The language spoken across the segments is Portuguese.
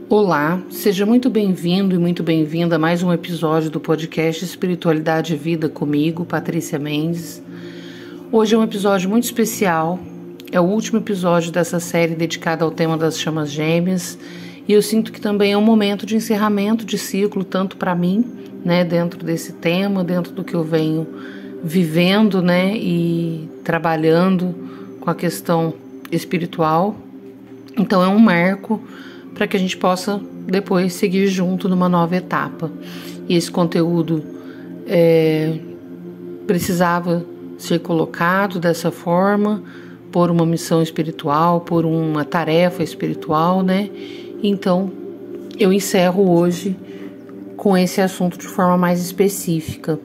Olá, seja muito bem-vindo e muito bem-vinda a mais um episódio do podcast Espiritualidade e Vida comigo, Patrícia Mendes. Hoje é um episódio muito especial, é o último episódio dessa série dedicada ao tema das chamas gêmeas e eu sinto que também é um momento de encerramento de ciclo, tanto para mim, dentro desse tema, dentro do que eu venho vivendo, e trabalhando com a questão espiritual. Então é um marco para que a gente possa depois seguir junto numa nova etapa. E esse conteúdo precisava ser colocado dessa forma, por uma missão espiritual, por uma tarefa espiritual, Então, eu encerro hoje com esse assunto de forma mais específica.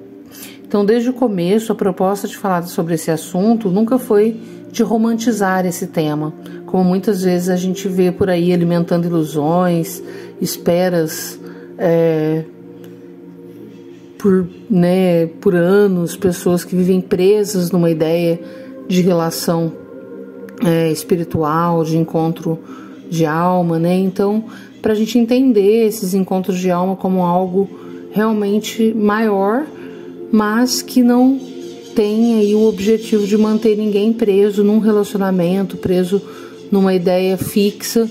Então, desde o começo, a proposta de falar sobre esse assunto nunca foi de romantizar esse tema, como muitas vezes a gente vê por aí alimentando ilusões, esperas por anos, pessoas que vivem presas numa ideia de relação espiritual, de encontro de alma, Então, para a gente entender esses encontros de alma como algo realmente maior, mas que não tem aí o objetivo de manter ninguém preso num relacionamento, preso numa ideia fixa,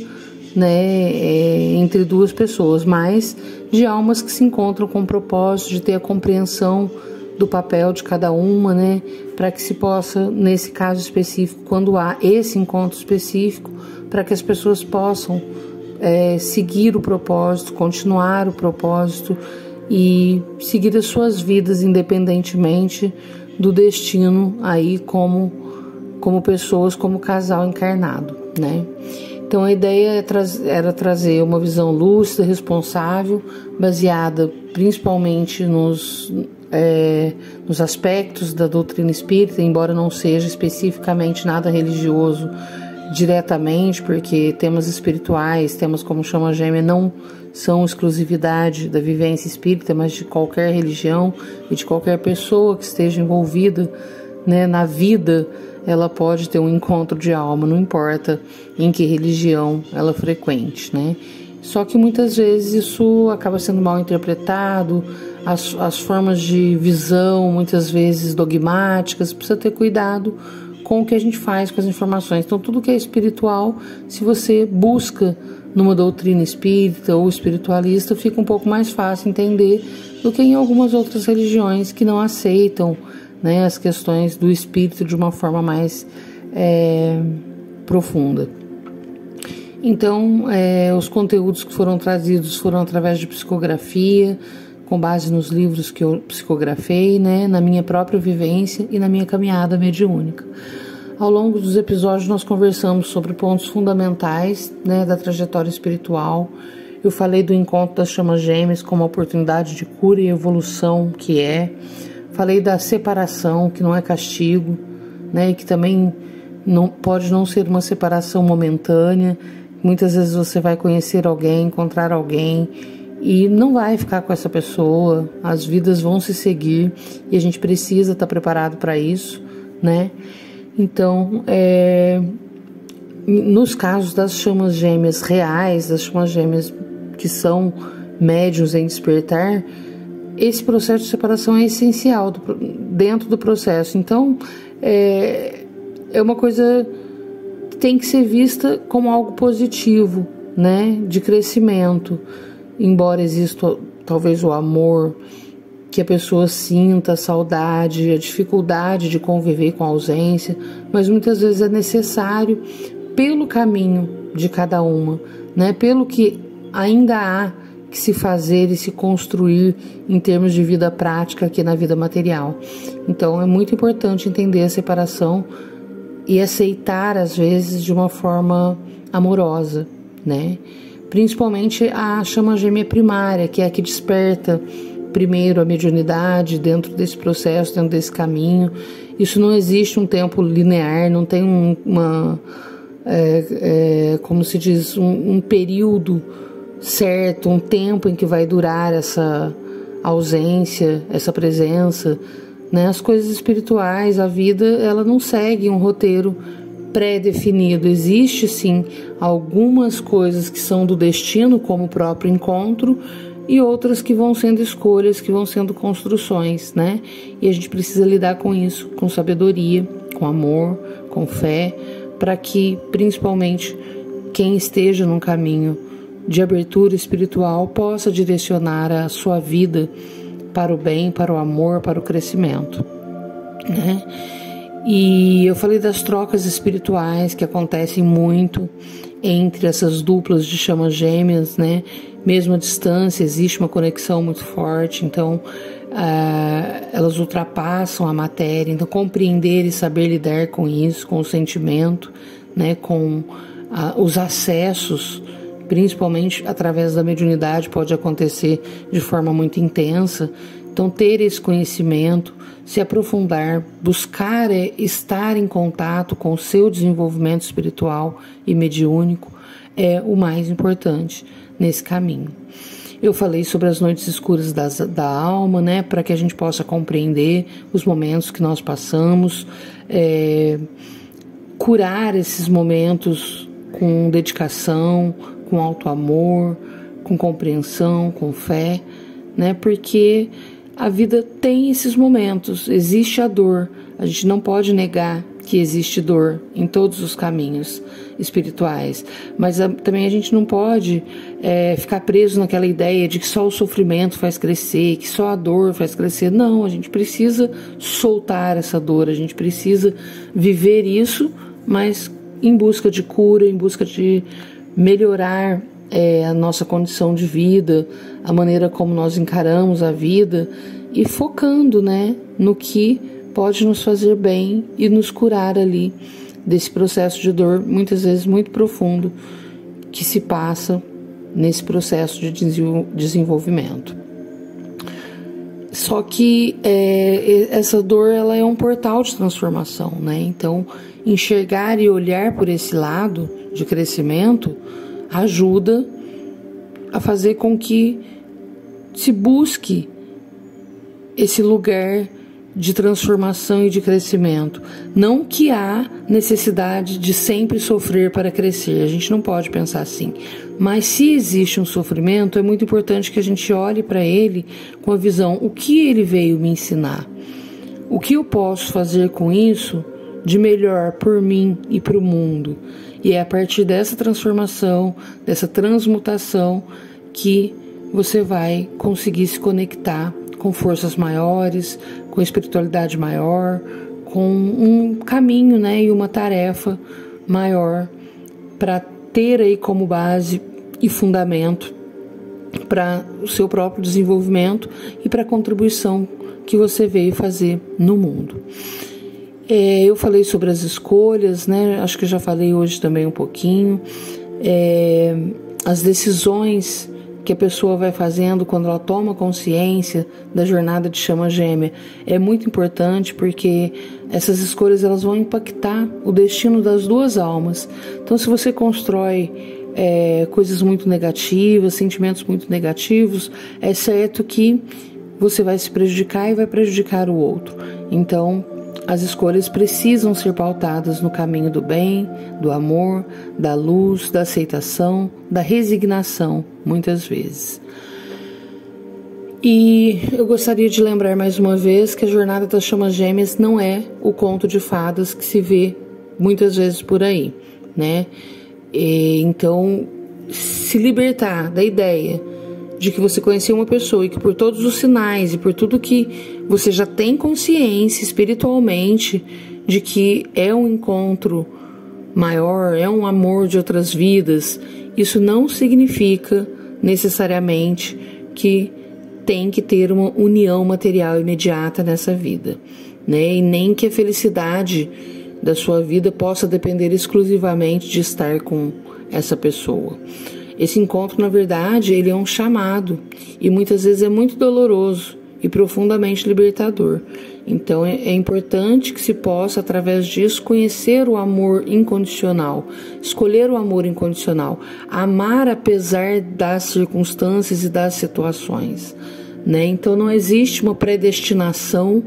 entre duas pessoas, mas de almas que se encontram com o propósito de ter a compreensão do papel de cada uma, para que se possa, nesse caso específico, quando há esse encontro específico, para que as pessoas possam seguir o propósito, continuar o propósito e seguir as suas vidas independentemente do destino aí como pessoas, como casal encarnado, Então a ideia era trazer uma visão lúcida, responsável, baseada principalmente nos aspectos da doutrina espírita, embora não seja especificamente nada religioso diretamente, porque temas espirituais, temas como chama gêmea não são exclusividade da vivência espírita, mas de qualquer religião e de qualquer pessoa que esteja envolvida na vida, ela pode ter um encontro de alma, não importa em que religião ela frequente, Só que muitas vezes isso acaba sendo mal interpretado, as formas de visão, muitas vezes dogmáticas, precisa ter cuidado com o que a gente faz com as informações. Então, tudo que é espiritual, se você busca numa doutrina espírita ou espiritualista, fica um pouco mais fácil entender do que em algumas outras religiões que não aceitam as questões do espírito de uma forma mais profunda. Então, os conteúdos que foram trazidos foram através de psicografia, com base nos livros que eu psicografei, na minha própria vivência e na minha caminhada mediúnica. Ao longo dos episódios nós conversamos sobre pontos fundamentais da trajetória espiritual. Eu falei do encontro das chamas gêmeas como uma oportunidade de cura e evolução que é. Falei da separação, que não é castigo, e que também pode não ser uma separação momentânea. Muitas vezes você vai conhecer alguém, encontrar alguém e não vai ficar com essa pessoa, as vidas vão se seguir e a gente precisa estar preparado para isso, Então, nos casos das chamas gêmeas reais, das chamas gêmeas que são médiuns em despertar, esse processo de separação é essencial dentro do processo. Então, é uma coisa que tem que ser vista como algo positivo, de crescimento. Embora exista talvez o amor, que a pessoa sinta a saudade, a dificuldade de conviver com a ausência, mas muitas vezes é necessário pelo caminho de cada uma, pelo que ainda há que se fazer e se construir em termos de vida prática aqui na vida material. Então é muito importante entender a separação e aceitar às vezes de uma forma amorosa, Principalmente a chama gêmea primária, que é a que desperta primeiro a mediunidade dentro desse processo, dentro desse caminho. Isso não existe um tempo linear, não tem como se diz, um período certo, um tempo em que vai durar essa ausência, essa presença. As coisas espirituais, a vida, ela não segue um roteiro pré-definido. Existe sim algumas coisas que são do destino, como o próprio encontro, e outras que vão sendo escolhas, que vão sendo construções, né? E a gente precisa lidar com isso, com sabedoria, com amor, com fé, para que principalmente quem esteja num caminho de abertura espiritual possa direcionar a sua vida para o bem, para o amor, para o crescimento, né? E eu falei das trocas espirituais que acontecem muito entre essas duplas de chamas gêmeas, né? Mesmo à distância existe uma conexão muito forte, então elas ultrapassam a matéria. Então compreender e saber lidar com isso, com o sentimento, né? Com os acessos, principalmente através da mediunidade, pode acontecer de forma muito intensa. Então ter esse conhecimento, se aprofundar, buscar estar em contato com o seu desenvolvimento espiritual e mediúnico é o mais importante nesse caminho. Eu falei sobre as noites escuras da alma, né, para que a gente possa compreender os momentos que nós passamos, curar esses momentos com dedicação, com alto amor, com compreensão, com fé, né, porque a vida tem esses momentos, existe a dor, a gente não pode negar que existe dor em todos os caminhos espirituais, mas também a gente não pode ficar preso naquela ideia de que só o sofrimento faz crescer, que só a dor faz crescer. Não, a gente precisa soltar essa dor, a gente precisa viver isso, mas em busca de cura, em busca de melhorar a nossa condição de vida, a maneira como nós encaramos a vida e focando, né, no que pode nos fazer bem e nos curar ali desse processo de dor, muitas vezes muito profundo, que se passa nesse processo de desenvolvimento. Só que essa dor, ela é um portal de transformação, né? Então, enxergar e olhar por esse lado de crescimento ajuda a fazer com que se busque esse lugar de transformação e de crescimento. Não que há necessidade de sempre sofrer para crescer, a gente não pode pensar assim. Mas se existe um sofrimento, é muito importante que a gente olhe para ele com a visão: o que ele veio me ensinar? O que eu posso fazer com isso de melhor por mim e para o mundo? E é a partir dessa transformação, dessa transmutação, que você vai conseguir se conectar com forças maiores, com espiritualidade maior, com um caminho, né, e uma tarefa maior para ter aí como base e fundamento para o seu próprio desenvolvimento e para a contribuição que você veio fazer no mundo. Eu falei sobre as escolhas, né? Acho que já falei hoje também um pouquinho. As decisões que a pessoa vai fazendo quando ela toma consciência da jornada de chama gêmea é muito importante, porque essas escolhas elas vão impactar o destino das duas almas. Então, se você constrói coisas muito negativas, sentimentos muito negativos, é certo que você vai se prejudicar e vai prejudicar o outro. Então, as escolhas precisam ser pautadas no caminho do bem, do amor, da luz, da aceitação, da resignação, muitas vezes. E eu gostaria de lembrar mais uma vez que a jornada das chamas gêmeas não é o conto de fadas que se vê muitas vezes por aí, né? Então, se libertar da ideia de que você conheceu uma pessoa e que por todos os sinais e por tudo que você já tem consciência espiritualmente de que é um encontro maior, é um amor de outras vidas, isso não significa necessariamente que tem que ter uma união material imediata nessa vida, né? E nem que a felicidade da sua vida possa depender exclusivamente de estar com essa pessoa. Esse encontro, na verdade, ele é um chamado e muitas vezes é muito doloroso e profundamente libertador. Então é importante que se possa, através disso, conhecer o amor incondicional, escolher o amor incondicional, amar apesar das circunstâncias e das situações, né? Então não existe uma predestinação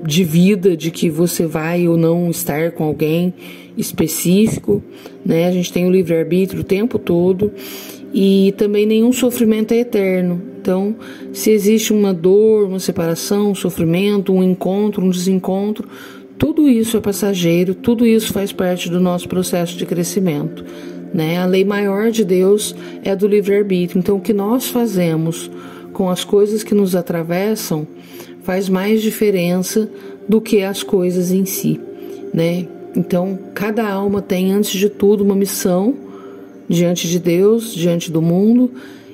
de vida, de que você vai ou não estar com alguém específico, né? A gente tem o livre-arbítrio o tempo todo, e também nenhum sofrimento é eterno. Então, se existe uma dor, uma separação, um sofrimento, um encontro, um desencontro, tudo isso é passageiro, tudo isso faz parte do nosso processo de crescimento, né? A lei maior de Deus é a do livre-arbítrio. Então, o que nós fazemos com as coisas que nos atravessam faz mais diferença do que as coisas em si, né? Então, cada alma tem, antes de tudo, uma missão diante de Deus, diante do mundo,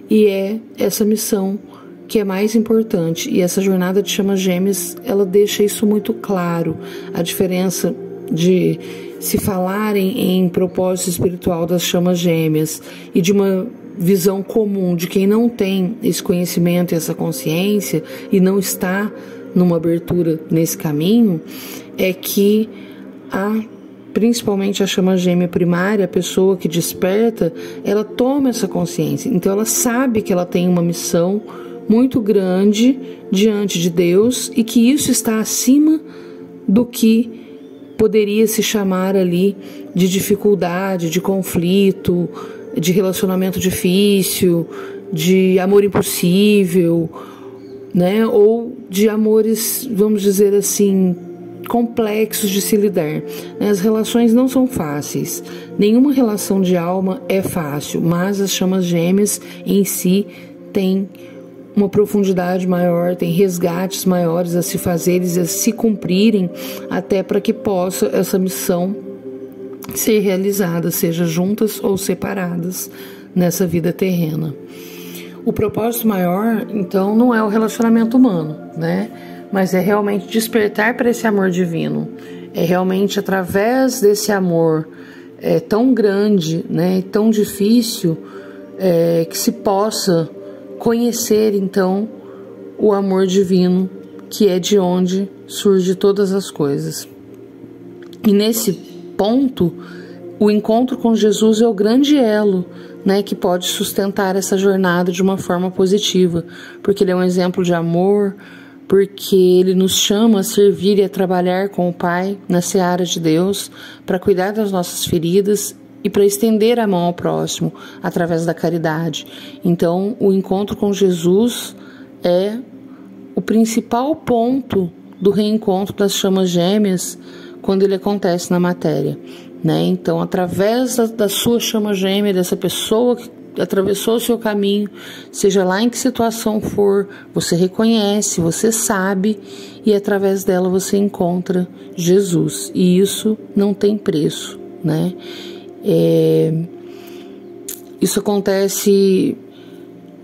e é essa missão que é mais importante. E essa jornada de chamas gêmeas, ela deixa isso muito claro, a diferença de se falarem em propósito espiritual das chamas gêmeas e de uma visão comum de quem não tem esse conhecimento e essa consciência e não está numa abertura nesse caminho, é que principalmente a chama gêmea primária, a pessoa que desperta, ela toma essa consciência. Então ela sabe que ela tem uma missão muito grande diante de Deus e que isso está acima do que poderia se chamar ali de dificuldade, de conflito, de relacionamento difícil, de amor impossível, né? Ou de amores, vamos dizer assim, complexos de se lidar. As relações não são fáceis, nenhuma relação de alma é fácil, mas as chamas gêmeas em si têm uma profundidade maior, tem resgates maiores a se fazerem, a se cumprirem, até para que possa essa missão ser realizada, seja juntas ou separadas nessa vida terrena. O propósito maior, então, não é o relacionamento humano, né? Mas é realmente despertar para esse amor divino. É realmente através desse amor tão grande, né, e tão difícil, que se possa conhecer, então, o amor divino, que é de onde surge todas as coisas. E nesse ponto, o encontro com Jesus é o grande elo, né, que pode sustentar essa jornada de uma forma positiva, porque ele é um exemplo de amor, porque ele nos chama a servir e a trabalhar com o Pai na seara de Deus, para cuidar das nossas feridas e para estender a mão ao próximo através da caridade. Então, o encontro com Jesus é o principal ponto do reencontro das chamas gêmeas quando ele acontece na matéria, né? Então, através da sua chama gêmea, dessa pessoa que atravessou o seu caminho, seja lá em que situação for, você reconhece, você sabe, e através dela você encontra Jesus. E isso não tem preço, né? Isso acontece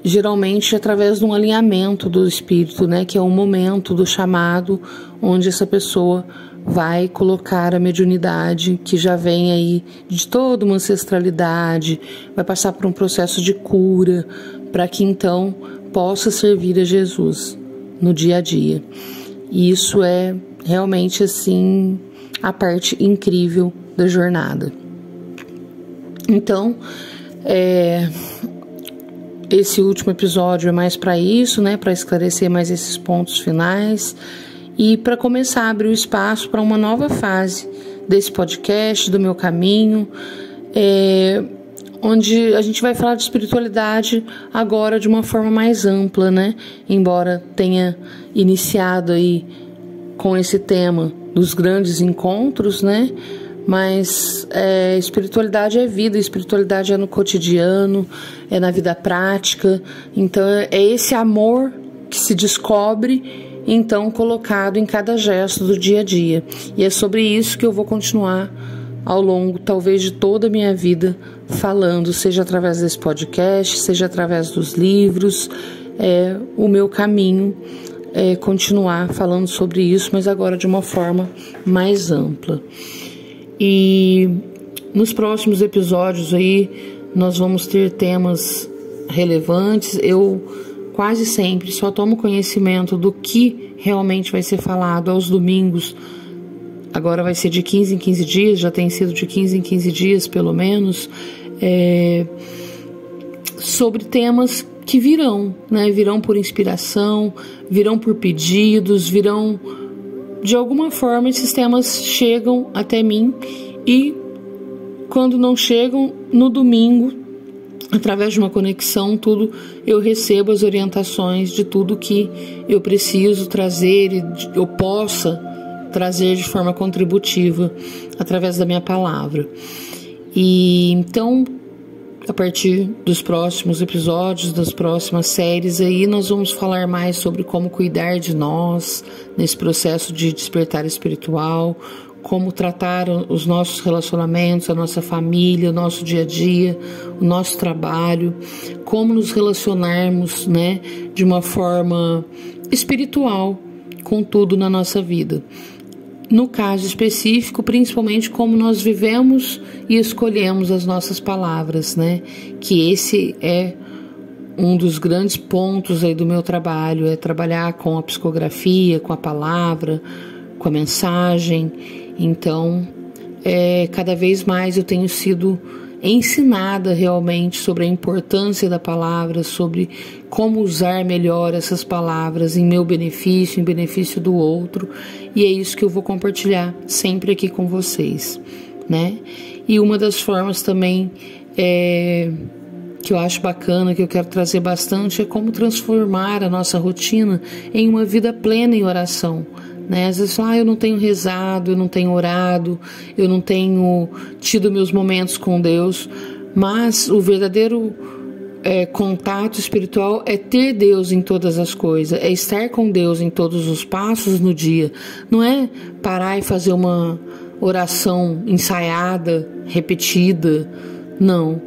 geralmente através de um alinhamento do espírito, né? Que é um momento do chamado onde essa pessoa vai colocar a mediunidade que já vem aí de toda uma ancestralidade, vai passar por um processo de cura, para que então possa servir a Jesus no dia a dia. E isso é realmente assim a parte incrível da jornada. Então, esse último episódio é mais para isso, né, para esclarecer mais esses pontos finais e para começar a abrir o espaço para uma nova fase desse podcast, do meu caminho, onde a gente vai falar de espiritualidade agora de uma forma mais ampla, né? Embora tenha iniciado aí com esse tema dos grandes encontros, né? Mas espiritualidade é vida, espiritualidade é no cotidiano, é na vida prática. Então é esse amor que se descobre, então colocado em cada gesto do dia a dia. E é sobre isso que eu vou continuar ao longo, talvez, de toda a minha vida falando, seja através desse podcast, seja através dos livros. O meu caminho é continuar falando sobre isso, mas agora de uma forma mais ampla. E nos próximos episódios aí nós vamos ter temas relevantes. Eu quase sempre só tomo conhecimento do que realmente vai ser falado aos domingos. Agora vai ser de 15 em 15 dias, já tem sido de 15 em 15 dias pelo menos, sobre temas que virão, né? Virão por inspiração, virão por pedidos, virão... De alguma forma, esses temas chegam até mim e, quando não chegam, no domingo, através de uma conexão, eu recebo as orientações de tudo que eu preciso trazer e eu possa trazer de forma contributiva através da minha palavra. E então, a partir dos próximos episódios, das próximas séries aí, nós vamos falar mais sobre como cuidar de nós nesse processo de despertar espiritual, como tratar os nossos relacionamentos, a nossa família, o nosso dia a dia, o nosso trabalho, como nos relacionarmos, né, de uma forma espiritual com tudo na nossa vida. No caso específico, principalmente como nós vivemos e escolhemos as nossas palavras, né? Que esse é um dos grandes pontos aí do meu trabalho, é trabalhar com a psicografia, com a palavra, com a mensagem. Então, cada vez mais eu tenho sido ensinada realmente sobre a importância da palavra, sobre como usar melhor essas palavras em meu benefício, em benefício do outro, e é isso que eu vou compartilhar sempre aqui com vocês, né? E uma das formas também que eu acho bacana, que eu quero trazer bastante, é como transformar a nossa rotina em uma vida plena em oração, né? Às vezes, eu não tenho rezado, eu não tenho orado, eu não tenho tido meus momentos com Deus, mas o verdadeiro contato espiritual é ter Deus em todas as coisas, é estar com Deus em todos os passos no dia, não é parar e fazer uma oração ensaiada, repetida, não,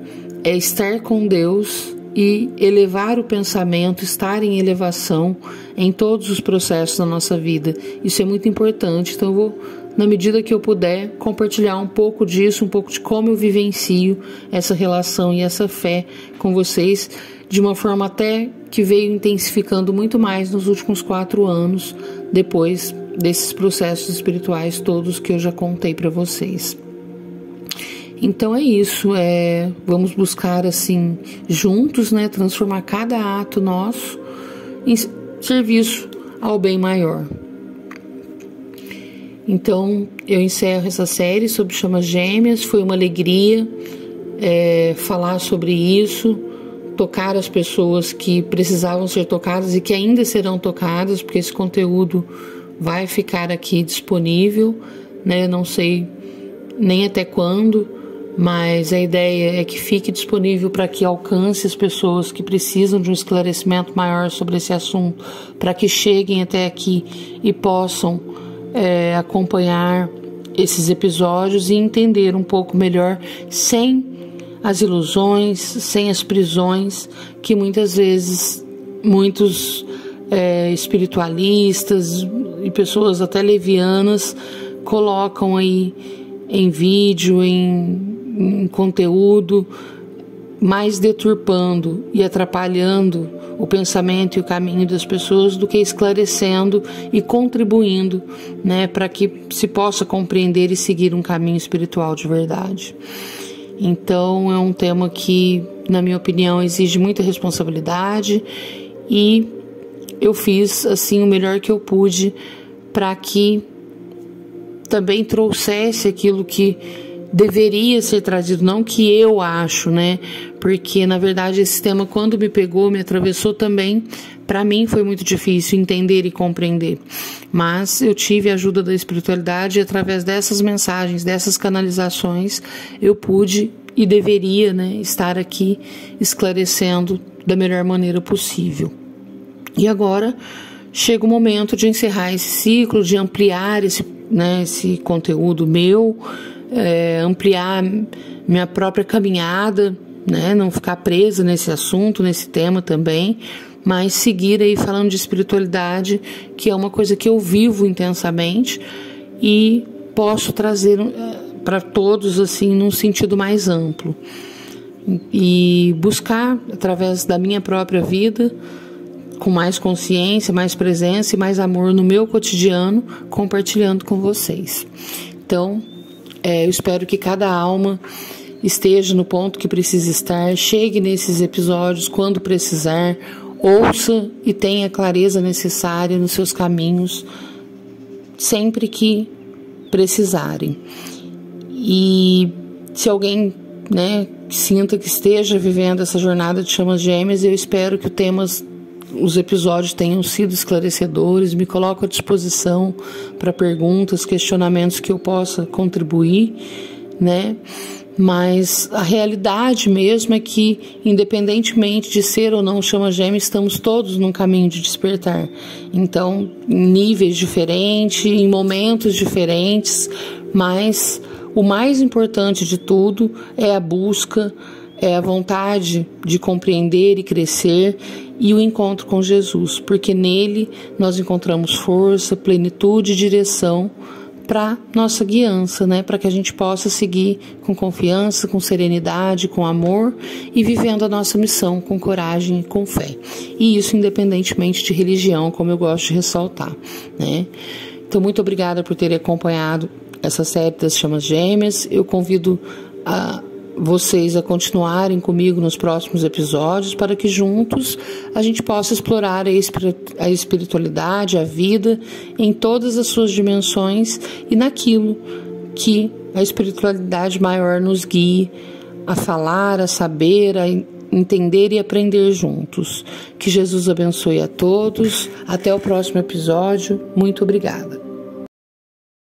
é estar com Deus e elevar o pensamento, estar em elevação em todos os processos da nossa vida. Isso é muito importante, então eu vou, na medida que eu puder, compartilhar um pouco disso, um pouco de como eu vivencio essa relação e essa fé com vocês, de uma forma até que veio intensificando muito mais nos últimos 4 anos, depois desses processos espirituais todos que eu já contei para vocês. Então é isso, vamos buscar assim, juntos, né, transformar cada ato nosso em serviço ao bem maior. Então eu encerro essa série sobre chamas gêmeas, foi uma alegria falar sobre isso, tocar as pessoas que precisavam ser tocadas e que ainda serão tocadas, porque esse conteúdo vai ficar aqui disponível, né, não sei nem até quando, mas a ideia é que fique disponível para que alcance as pessoas que precisam de um esclarecimento maior sobre esse assunto, para que cheguem até aqui e possam acompanhar esses episódios e entender um pouco melhor, sem as ilusões, sem as prisões que muitas vezes muitos espiritualistas e pessoas até levianas colocam aí em vídeo, em conteúdo, mais deturpando e atrapalhando o pensamento e o caminho das pessoas do que esclarecendo e contribuindo, né, para que se possa compreender e seguir um caminho espiritual de verdade. Então é um tema que, na minha opinião, exige muita responsabilidade e eu fiz assim o melhor que eu pude para que também trouxesse aquilo que deveria ser trazido, não que eu acho, né? Porque, na verdade, esse tema, quando me pegou, me atravessou também, para mim foi muito difícil entender e compreender. Mas eu tive a ajuda da espiritualidade e, através dessas mensagens, dessas canalizações, eu pude e deveria, né, estar aqui esclarecendo da melhor maneira possível. E agora chega o momento de encerrar esse ciclo, de ampliar esse conteúdo meu, ampliar minha própria caminhada, né? Não ficar presa nesse assunto, nesse tema também, mas seguir aí falando de espiritualidade, que é uma coisa que eu vivo intensamente e posso trazer para todos assim num sentido mais amplo e buscar através da minha própria vida, com mais consciência, mais presença e mais amor no meu cotidiano, compartilhando com vocês. Então, eu espero que cada alma esteja no ponto que precisa estar, chegue nesses episódios quando precisar, ouça e tenha a clareza necessária nos seus caminhos sempre que precisarem. E se alguém, sinta que esteja vivendo essa jornada de chamas gêmeas, eu espero que os episódios tenham sido esclarecedores. Me coloco à disposição para perguntas, questionamentos que eu possa contribuir, Mas a realidade mesmo é que, independentemente de ser ou não chama gêmea, estamos todos num caminho de despertar. Então, em níveis diferentes, em momentos diferentes, mas o mais importante de tudo é a busca, é a vontade de compreender e crescer e o encontro com Jesus, porque nele nós encontramos força, plenitude e direção para nossa guiança, para que a gente possa seguir com confiança, com serenidade, com amor e vivendo a nossa missão com coragem e com fé. E isso independentemente de religião, como eu gosto de ressaltar, Então, muito obrigada por ter acompanhado essa série das chamas gêmeas. Eu convido vocês a continuarem comigo nos próximos episódios para que juntos a gente possa explorar a espiritualidade, a vida em todas as suas dimensões e naquilo que a espiritualidade maior nos guie a falar, a saber, a entender e aprender juntos. Que Jesus abençoe a todos. Até o próximo episódio. Muito obrigada.